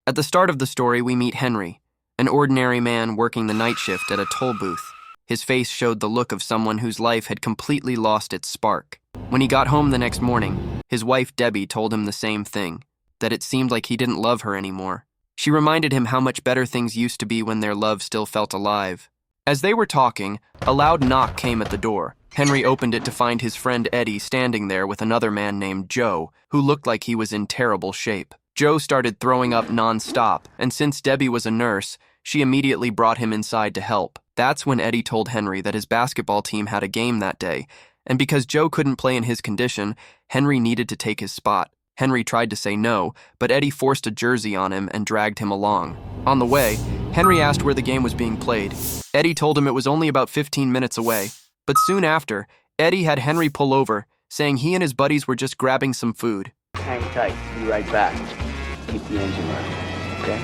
At the start of the story, we meet Henry, an ordinary man working the night shift at a toll booth. His face showed the look of someone whose life had completely lost its spark. When he got home the next morning, his wife Debbie told him the same thing, that it seemed like he didn't love her anymore. She reminded him how much better things used to be when their love still felt alive. As they were talking, a loud knock came at the door. Henry opened it to find his friend Eddie standing there with another man named Joe, who looked like he was in terrible shape. Joe started throwing up non-stop, and since Debbie was a nurse, she immediately brought him inside to help. That's when Eddie told Henry that his basketball team had a game that day, and because Joe couldn't play in his condition, Henry needed to take his spot. Henry tried to say no, but Eddie forced a jersey on him and dragged him along. On the way, Henry asked where the game was being played. Eddie told him it was only about 15 minutes away, but soon after, Eddie had Henry pull over, saying he and his buddies were just grabbing some food. Hang tight, be right back. Keep the engine running, okay?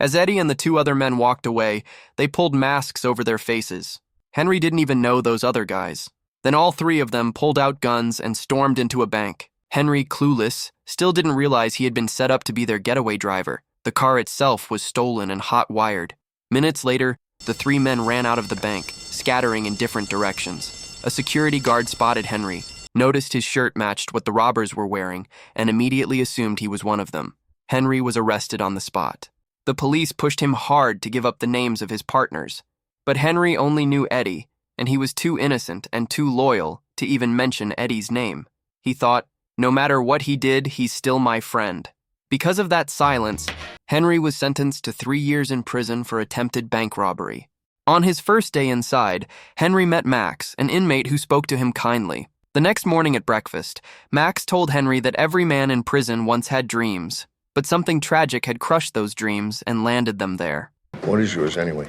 As Eddie and the two other men walked away, they pulled masks over their faces. Henry didn't even know those other guys. Then all three of them pulled out guns and stormed into a bank. Henry, clueless, still didn't realize he had been set up to be their getaway driver. The car itself was stolen and hot-wired. Minutes later, the three men ran out of the bank, scattering in different directions. A security guard spotted Henry, noticed his shirt matched what the robbers were wearing, and immediately assumed he was one of them. Henry was arrested on the spot. The police pushed him hard to give up the names of his partners. But Henry only knew Eddie, and he was too innocent and too loyal to even mention Eddie's name. He thought, no matter what he did, he's still my friend. Because of that silence, Henry was sentenced to 3 years in prison for attempted bank robbery. On his first day inside, Henry met Max, an inmate who spoke to him kindly. The next morning at breakfast, Max told Henry that every man in prison once had dreams, but something tragic had crushed those dreams and landed them there. What is yours anyway?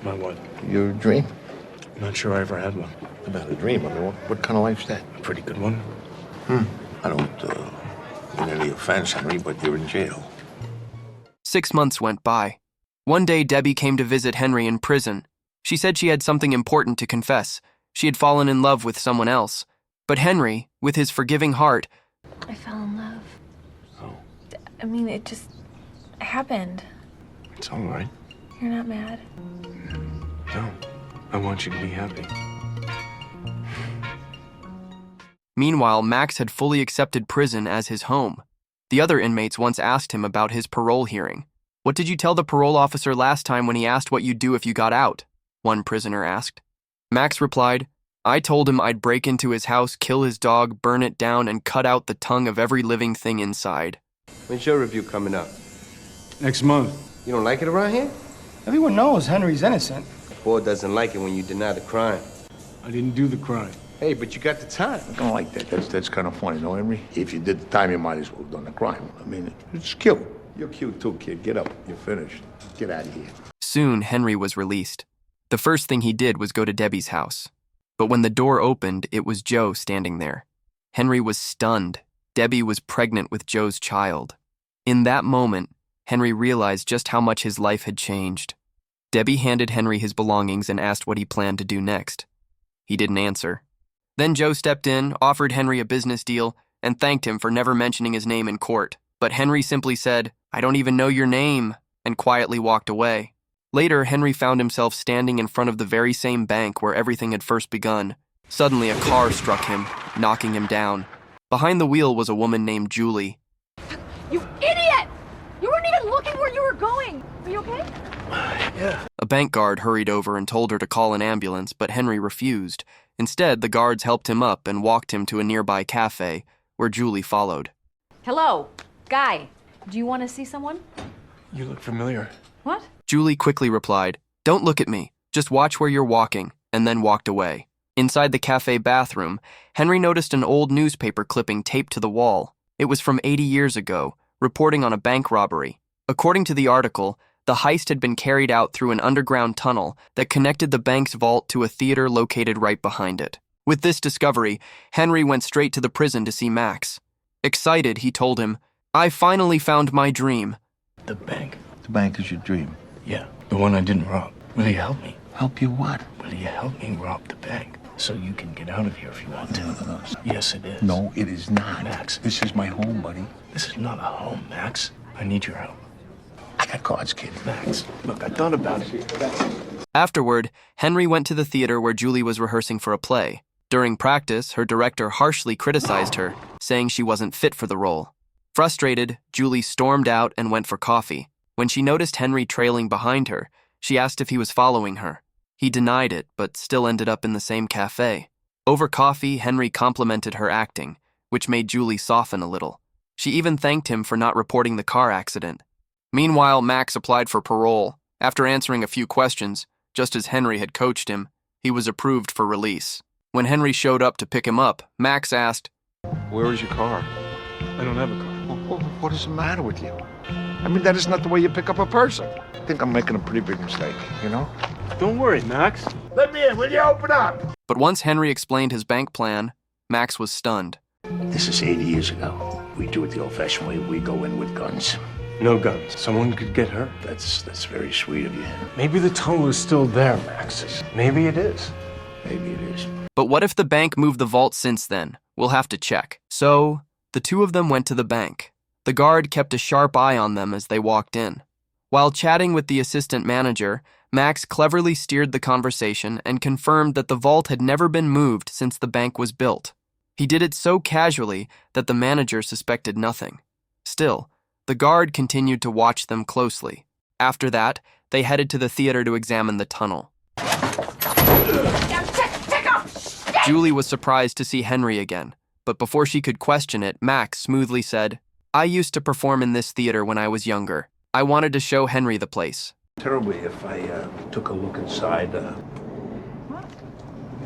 My what? Your dream? I'm not sure I ever had one. About a dream? I mean, what kind of life's that? A pretty good one. I don't mean any offense, Henry, but you're in jail. 6 months went by. One day, Debbie came to visit Henry in prison. She said she had something important to confess. She had fallen in love with someone else. But Henry, with his forgiving heart... I fell in love. Oh. I mean, it just happened. It's all right. You're not mad? No. I want you to be happy. Meanwhile, Max had fully accepted prison as his home. The other inmates once asked him about his parole hearing. "What did you tell the parole officer last time when he asked what you'd do if you got out?" one prisoner asked. Max replied, "I told him I'd break into his house, kill his dog, burn it down, and cut out the tongue of every living thing inside." When's your review coming up? Next month. You don't like it around here? Everyone knows Henry's innocent. The board doesn't like it when you deny the crime. I didn't do the crime. Hey, but you got the time. I don't like that. That's kind of funny, no, Henry? If you did the time, you might as well have done the crime. I mean, it's cute. You're cute too, kid. Get up. You're finished. Get out of here. Soon, Henry was released. The first thing he did was go to Debbie's house. But when the door opened, it was Joe standing there. Henry was stunned. Debbie was pregnant with Joe's child. In that moment, Henry realized just how much his life had changed. Debbie handed Henry his belongings and asked what he planned to do next. He didn't answer. Then Joe stepped in, offered Henry a business deal, and thanked him for never mentioning his name in court. But Henry simply said, "I don't even know your name," and quietly walked away. Later, Henry found himself standing in front of the very same bank where everything had first begun. Suddenly, a car struck him, knocking him down. Behind the wheel was a woman named Julie. You idiot! You weren't even looking where you were going. Are you okay? Yeah. A bank guard hurried over and told her to call an ambulance, but Henry refused. Instead, the guards helped him up and walked him to a nearby cafe, where Julie followed. Hello, guy. Do you want to see someone? You look familiar. What? Julie quickly replied, "Don't look at me. Just watch where you're walking," and then walked away. Inside the cafe bathroom, Henry noticed an old newspaper clipping taped to the wall. It was from 80 years ago, reporting on a bank robbery. According to the article, the heist had been carried out through an underground tunnel that connected the bank's vault to a theater located right behind it. With this discovery, Henry went straight to the prison to see Max. Excited, he told him, "I finally found my dream." The bank. The bank is your dream. Yeah. The one I didn't rob. Will you help me? Help you what? Will you help me rob the bank? So you can get out of here if you want to. No. Yes, it is. No, it is not. Max. This is my home, buddy. This is not a home, Max. I need your help. I got cards, kid. Max, look, I thought about it. Afterward, Henry went to the theater where Julie was rehearsing for a play. During practice, her director harshly criticized her, saying she wasn't fit for the role. Frustrated, Julie stormed out and went for coffee. When she noticed Henry trailing behind her, she asked if he was following her. He denied it, but still ended up in the same cafe. Over coffee, Henry complimented her acting, which made Julie soften a little. She even thanked him for not reporting the car accident. Meanwhile, Max applied for parole. After answering a few questions, just as Henry had coached him, he was approved for release. When Henry showed up to pick him up, Max asked, Where is your car? I don't have a car. What is the matter with you? I mean, that is not the way you pick up a person. I think I'm making a pretty big mistake, you know? Don't worry, Max. Let me in. Will you open up? But once Henry explained his bank plan, Max was stunned. This is 80 years ago. We do it the old-fashioned way. We go in with guns. No guns. Someone could get hurt. That's very sweet of you. Maybe the tunnel is still there, Max. Maybe it is. Maybe it is. But what if the bank moved the vault since then? We'll have to check. So, the two of them went to the bank. The guard kept a sharp eye on them as they walked in. While chatting with the assistant manager, Max cleverly steered the conversation and confirmed that the vault had never been moved since the bank was built. He did it so casually that the manager suspected nothing. Still, the guard continued to watch them closely. After that, they headed to the theater to examine the tunnel. Julie was surprised to see Henry again, but before she could question it, Max smoothly said, I used to perform in this theater when I was younger. I wanted to show Henry the place. Terribly if I took a look inside.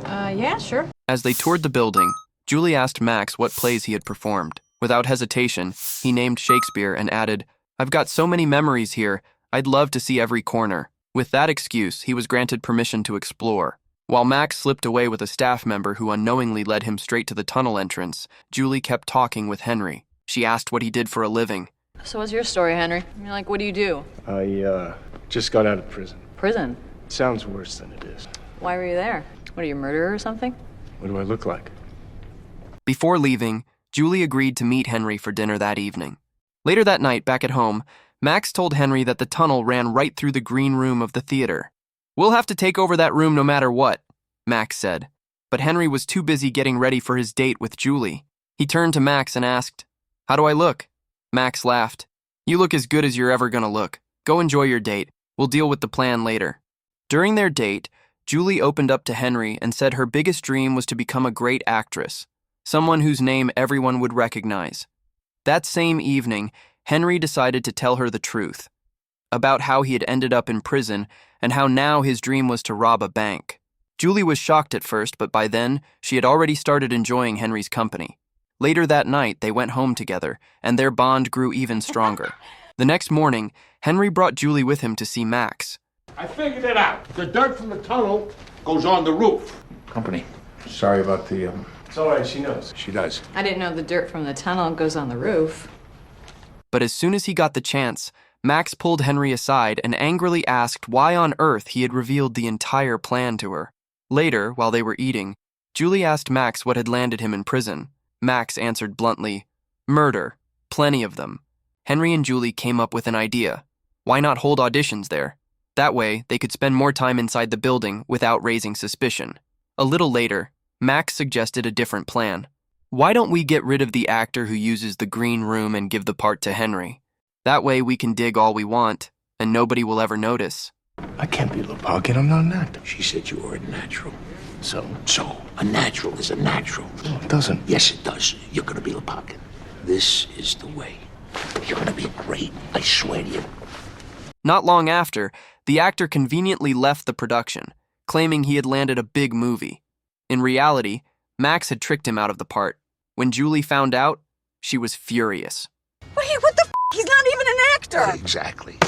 Yeah, sure. As they toured the building, Julie asked Max what plays he had performed. Without hesitation, he named Shakespeare and added, I've got so many memories here, I'd love to see every corner. With that excuse, he was granted permission to explore. While Max slipped away with a staff member who unknowingly led him straight to the tunnel entrance, Julie kept talking with Henry. She asked what he did for a living. So what's your story, Henry? I mean, like, what do you do? I just got out of prison. Prison? Sounds worse than it is. Why were you there? What, are you a murderer or something? What do I look like? Before leaving, Julie agreed to meet Henry for dinner that evening. Later that night, back at home, Max told Henry that the tunnel ran right through the green room of the theater. We'll have to take over that room no matter what, Max said. But Henry was too busy getting ready for his date with Julie. He turned to Max and asked, How do I look? Max laughed. You look as good as you're ever gonna look. Go enjoy your date. We'll deal with the plan later. During their date, Julie opened up to Henry and said her biggest dream was to become a great actress, someone whose name everyone would recognize. That same evening, Henry decided to tell her the truth about how he had ended up in prison and how now his dream was to rob a bank. Julie was shocked at first, but by then, she had already started enjoying Henry's company. Later that night, they went home together, and their bond grew even stronger. The next morning, Henry brought Julie with him to see Max. I figured it out. The dirt from the tunnel goes on the roof. Company. Sorry about the, It's all right, she knows. She does. I didn't know the dirt from the tunnel goes on the roof. But as soon as he got the chance, Max pulled Henry aside and angrily asked why on earth he had revealed the entire plan to her. Later, while they were eating, Julie asked Max what had landed him in prison. Max answered bluntly, Murder. Plenty of them. Henry and Julie came up with an idea. Why not hold auditions there? That way, they could spend more time inside the building without raising suspicion. A little later, Max suggested a different plan. Why don't we get rid of the actor who uses the green room and give the part to Henry? That way we can dig all we want, and nobody will ever notice. I can't be Lopocket. I'm not an actor. She said you were a natural. So? So, a natural is a natural. No, it doesn't. Yes, it does. You're gonna be Lepocket. This is the way. You're gonna be great. I swear to you. Not long after, the actor conveniently left the production, claiming he had landed a big movie. In reality, Max had tricked him out of the part. When Julie found out, she was furious. Wait, what the f***? He's not even an actor! Exactly.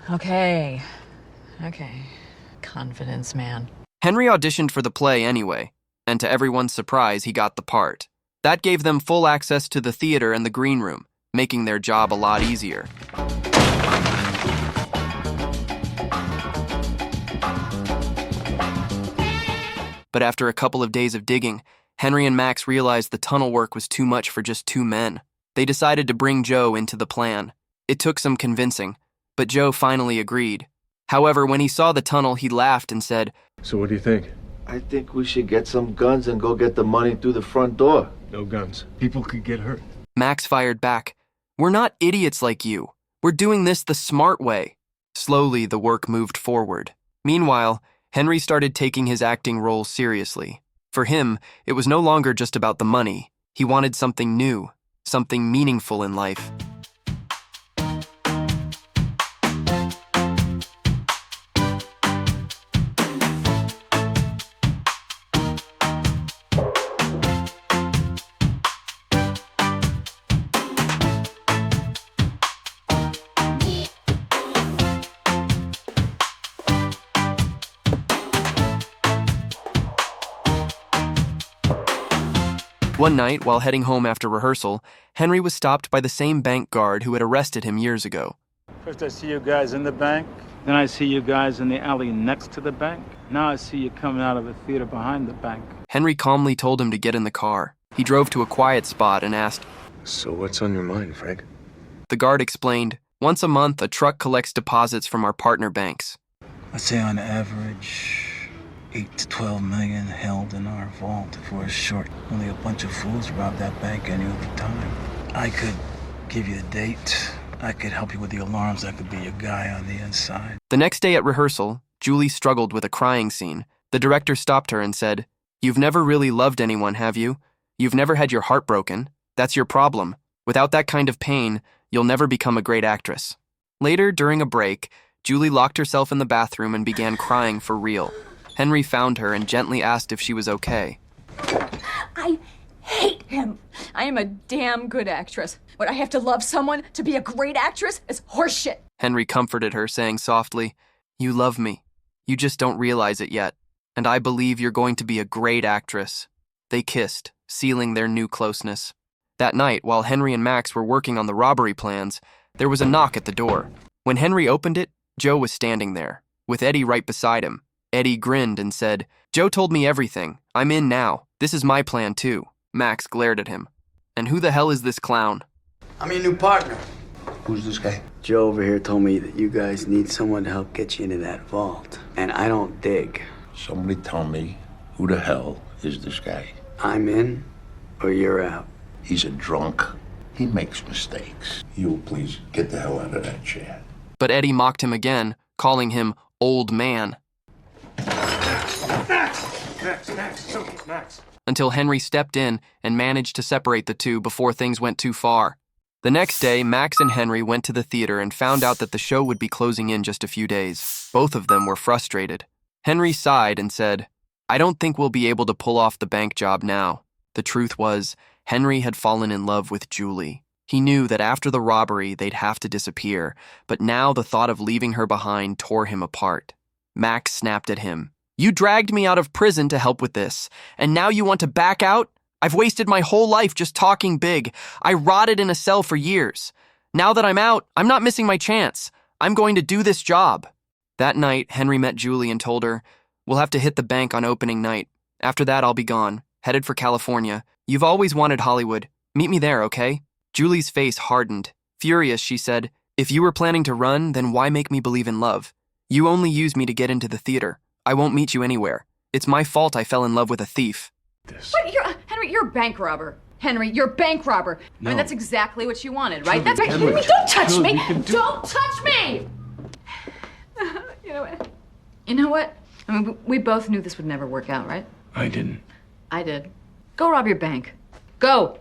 Okay. Confidence, man. Henry auditioned for the play anyway, and to everyone's surprise, he got the part. That gave them full access to the theater and the green room, making their job a lot easier. But after a couple of days of digging, Henry and Max realized the tunnel work was too much for just 2 men. They decided to bring Joe into the plan. It took some convincing, but Joe finally agreed. However, when he saw the tunnel, he laughed and said, So what do you think? I think we should get some guns and go get the money through the front door. No guns. People could get hurt. Max fired back, "We're not idiots like you. We're doing this the smart way." Slowly, the work moved forward. Meanwhile, Henry started taking his acting role seriously. For him, it was no longer just about the money. He wanted something new, something meaningful in life. One night, while heading home after rehearsal, Henry was stopped by the same bank guard who had arrested him years ago. First I see you guys in the bank, then I see you guys in the alley next to the bank. Now I see you coming out of a theater behind the bank. Henry calmly told him to get in the car. He drove to a quiet spot and asked, So what's on your mind, Frank? The guard explained, "Once a month, a truck collects deposits from our partner banks. I'd say on average, 8 to 12 million held in our vault if we're short. Only a bunch of fools rob that bank any other time. I could give you a date. I could help you with the alarms. I could be your guy on the inside." The next day at rehearsal, Julie struggled with a crying scene. The director stopped her and said, "You've never really loved anyone, have you? You've never had your heart broken. That's your problem. Without that kind of pain, you'll never become a great actress." Later, during a break, Julie locked herself in the bathroom and began crying for real. Henry found her and gently asked if she was okay. I hate him. I am a damn good actress. But I have to love someone to be a great actress is horseshit. Henry comforted her, saying softly, "You love me. You just don't realize it yet. And I believe you're going to be a great actress." They kissed, sealing their new closeness. That night, while Henry and Max were working on the robbery plans, there was a knock at the door. When Henry opened it, Joe was standing there, with Eddie right beside him. Eddie grinned and said, "Joe told me everything. I'm in now. This is my plan too." Max glared at him. "And who the hell is this clown?" I'm your new partner. Who's this guy? Joe over here told me that you guys need someone to help get you into that vault. And I don't dig. Somebody tell me who the hell is this guy? I'm in or you're out. He's a drunk. He makes mistakes. You please get the hell out of that chair. But Eddie mocked him again, calling him old man. Max. Until Henry stepped in and managed to separate the two before things went too far. The next day, Max and Henry went to the theater and found out that the show would be closing in just a few days. Both of them were frustrated. Henry sighed and said, "I don't think we'll be able to pull off the bank job now." The truth was, Henry had fallen in love with Julie. He knew that after the robbery, they'd have to disappear, but now the thought of leaving her behind tore him apart. Max snapped at him. "You dragged me out of prison to help with this, and now you want to back out? I've wasted my whole life just talking big. I rotted in a cell for years. Now that I'm out, I'm not missing my chance. I'm going to do this job." That night, Henry met Julie and told her, "We'll have to hit the bank on opening night. After that, I'll be gone, headed for California. You've always wanted Hollywood. Meet me there, okay?" Julie's face hardened. Furious, she said, "If you were planning to run, then why make me believe in love? You only used me to get into the theater. I won't meet you anywhere. It's my fault I fell in love with a thief." What? Henry, you're a bank robber. Henry, you're a bank robber. I mean, that's exactly what you wanted, right? That's right. Henry, don't touch me! Don't touch me! You know what? You know what? I mean, we both knew this would never work out, right? I didn't. I did. Go rob your bank. Go!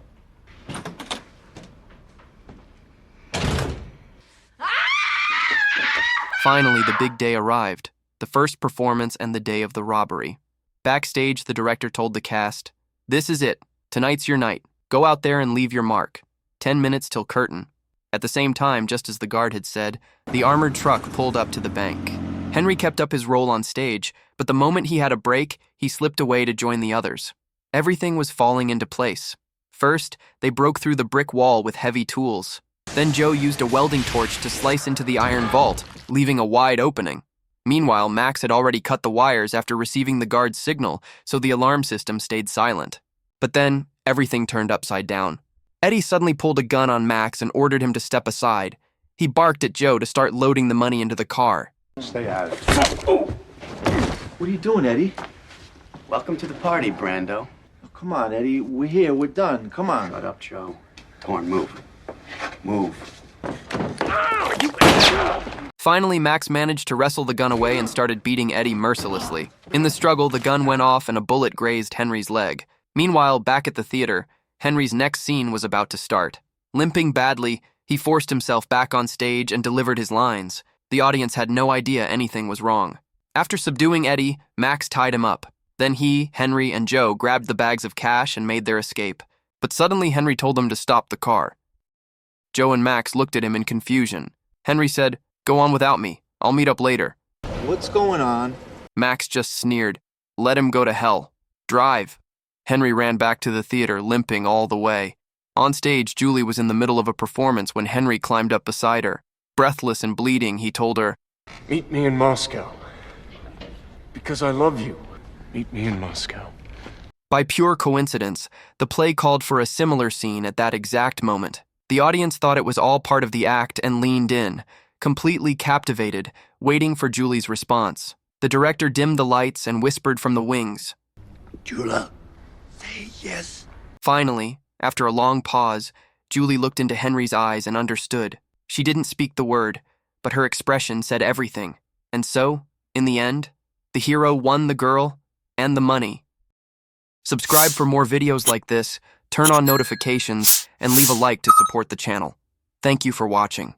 Finally, the big day arrived, the first performance and the day of the robbery. Backstage, the director told the cast, "This is it. Tonight's your night. Go out there and leave your mark. 10 minutes till curtain." At the same time, just as the guard had said, the armored truck pulled up to the bank. Henry kept up his role on stage, but the moment he had a break, he slipped away to join the others. Everything was falling into place. First, they broke through the brick wall with heavy tools. Then Joe used a welding torch to slice into the iron vault, leaving a wide opening. Meanwhile, Max had already cut the wires after receiving the guard's signal, so the alarm system stayed silent. But then, everything turned upside down. Eddie suddenly pulled a gun on Max and ordered him to step aside. He barked at Joe to start loading the money into the car. Stay out of it. What are you doing, Eddie? Welcome to the party, Brando. Oh, come on, Eddie. We're here. We're done. Come on. Shut up, Joe. Torn, move. Move. Finally, Max managed to wrestle the gun away and started beating Eddie mercilessly. In the struggle, the gun went off and a bullet grazed Henry's leg. Meanwhile, back at the theater, Henry's next scene was about to start. Limping badly, he forced himself back on stage and delivered his lines. The audience had no idea anything was wrong. After subduing Eddie, Max tied him up. Then he, Henry, and Joe grabbed the bags of cash and made their escape. But suddenly Henry told them to stop the car. Joe and Max looked at him in confusion. Henry said, "Go on without me. I'll meet up later." What's going on? Max just sneered. "Let him go to hell. Drive." Henry ran back to the theater, limping all the way. On stage, Julie was in the middle of a performance when Henry climbed up beside her. Breathless and bleeding, he told her, Meet me in Moscow. Because I love you. Meet me in Moscow. By pure coincidence, the play called for a similar scene at that exact moment. The audience thought it was all part of the act and leaned in, completely captivated, waiting for Julie's response. The director dimmed the lights and whispered from the wings, Jula, say yes. Finally, after a long pause, Julie looked into Henry's eyes and understood. She didn't speak the word, but her expression said everything. And so, in the end, the hero won the girl and the money. Subscribe for more videos like this, turn on notifications, and leave a like to support the channel. Thank you for watching.